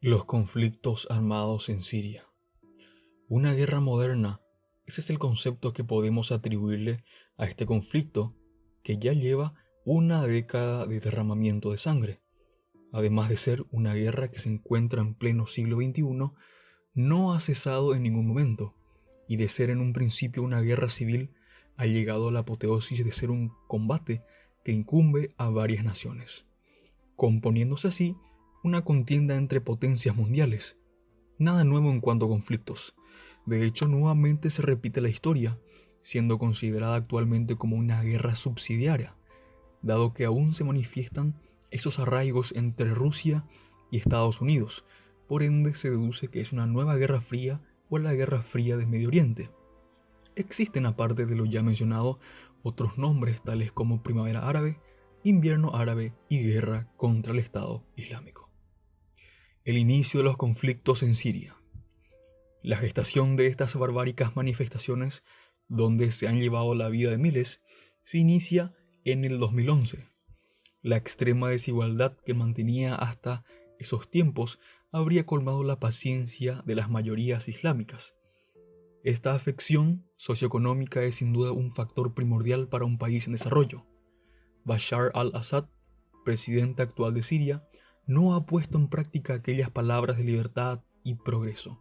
Los conflictos armados en Siria. Una guerra moderna, ese es el concepto que podemos atribuirle a este conflicto que ya lleva una década de derramamiento de sangre. Además de ser una guerra que se encuentra en pleno siglo XXI, no ha cesado en ningún momento, y de ser en un principio una guerra civil, ha llegado a la apoteosis de ser un combate que incumbe a varias naciones, componiéndose así una contienda entre potencias mundiales. Nada nuevo en cuanto a conflictos. De hecho, nuevamente se repite la historia, siendo considerada actualmente como una guerra subsidiaria, dado que aún se manifiestan esos arraigos entre Rusia y Estados Unidos. Por ende, se deduce que es una nueva guerra fría o la guerra fría de Medio Oriente. Existen, aparte de lo ya mencionado, otros nombres tales como Primavera Árabe, Invierno Árabe y Guerra contra el Estado Islámico. El inicio de los conflictos en Siria. La gestación de estas barbáricas manifestaciones, donde se han llevado la vida de miles, se inicia en el 2011. La extrema desigualdad que mantenía hasta esos tiempos habría colmado la paciencia de las mayorías islámicas. Esta afección socioeconómica es sin duda un factor primordial para un país en desarrollo. Bashar al-Assad, presidente actual de Siria, no ha puesto en práctica aquellas palabras de libertad y progreso.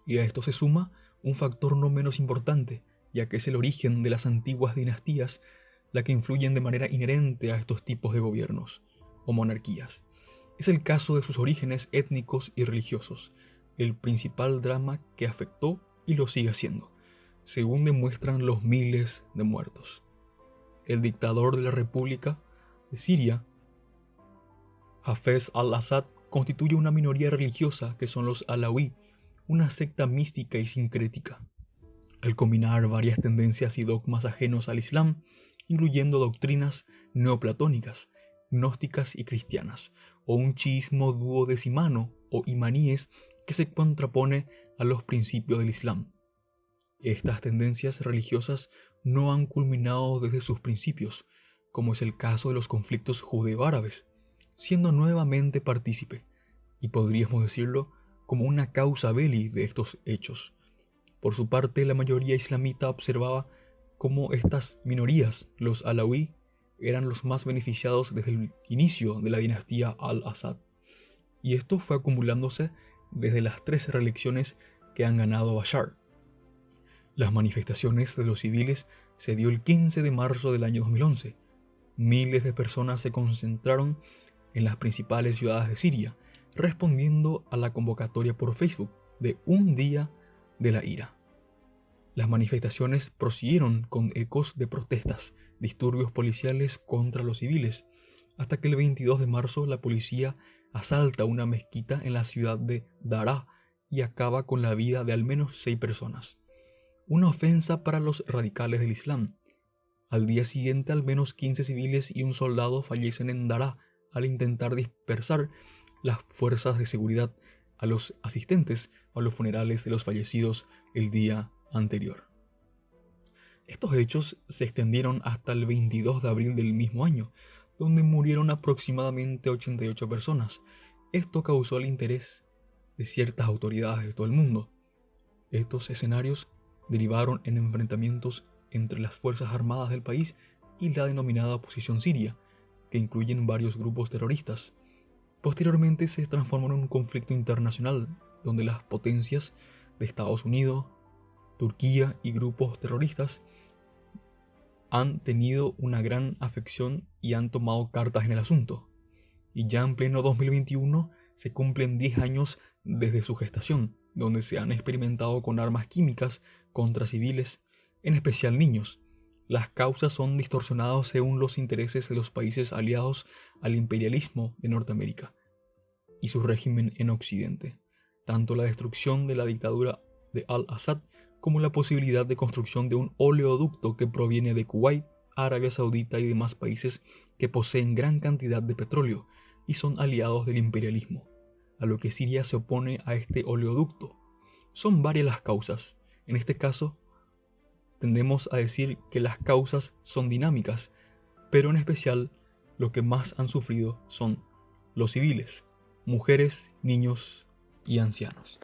Y a esto se suma un factor no menos importante, ya que es el origen de las antiguas dinastías la que influyen de manera inherente a estos tipos de gobiernos o monarquías. Es el caso de sus orígenes étnicos y religiosos, el principal drama que afectó y lo sigue haciendo, según demuestran los miles de muertos. El dictador de la República de Siria, Hafez al-Assad, constituye una minoría religiosa que son los alawí, una secta mística y sincrética. Al combinar varias tendencias y dogmas ajenos al Islam, incluyendo doctrinas neoplatónicas, gnósticas y cristianas, o un chiismo duodecimano o imaníes que se contrapone a los principios del Islam. Estas tendencias religiosas no han culminado desde sus principios, como es el caso de los conflictos judeo-árabes, siendo nuevamente partícipe, y podríamos decirlo como una causa belli de estos hechos. Por su parte, la mayoría islamita observaba cómo estas minorías, los alawí, eran los más beneficiados desde el inicio de la dinastía al-Assad, y esto fue acumulándose desde las 3 reelecciones que han ganado Bashar. Las manifestaciones de los civiles se dio el 15 de marzo del año 2011. Miles de personas se concentraron en las principales ciudades de Siria, respondiendo a la convocatoria por Facebook de un día de la ira. Las manifestaciones prosiguieron con ecos de protestas, disturbios policiales contra los civiles, hasta que el 22 de marzo la policía asalta una mezquita en la ciudad de Daraa y acaba con la vida de al menos 6 personas. Una ofensa para los radicales del Islam. Al día siguiente, al menos 15 civiles y un soldado fallecen en Daraa al intentar dispersar las fuerzas de seguridad a los asistentes a los funerales de los fallecidos el día anterior. Estos hechos se extendieron hasta el 22 de abril del mismo año, donde murieron aproximadamente 88 personas. Esto causó el interés de ciertas autoridades de todo el mundo. Estos escenarios derivaron en enfrentamientos entre las fuerzas armadas del país y la denominada oposición siria, que incluyen varios grupos terroristas. Posteriormente se transformó en un conflicto internacional, donde las potencias de Estados Unidos, Turquía y grupos terroristas han tenido una gran afección y han tomado cartas en el asunto. Y ya en pleno 2021 se cumplen 10 años desde su gestación, donde se han experimentado con armas químicas contra civiles, en especial niños. Las causas son distorsionadas según los intereses de los países aliados al imperialismo de Norteamérica y su régimen en Occidente. Tanto la destrucción de la dictadura de al-Assad como la posibilidad de construcción de un oleoducto que proviene de Kuwait, Arabia Saudita y demás países que poseen gran cantidad de petróleo y son aliados del imperialismo, a lo que Siria se opone a este oleoducto. Son varias las causas. En este caso, tendemos a decir que las causas son dinámicas, pero en especial lo que más han sufrido son los civiles, mujeres, niños y ancianos.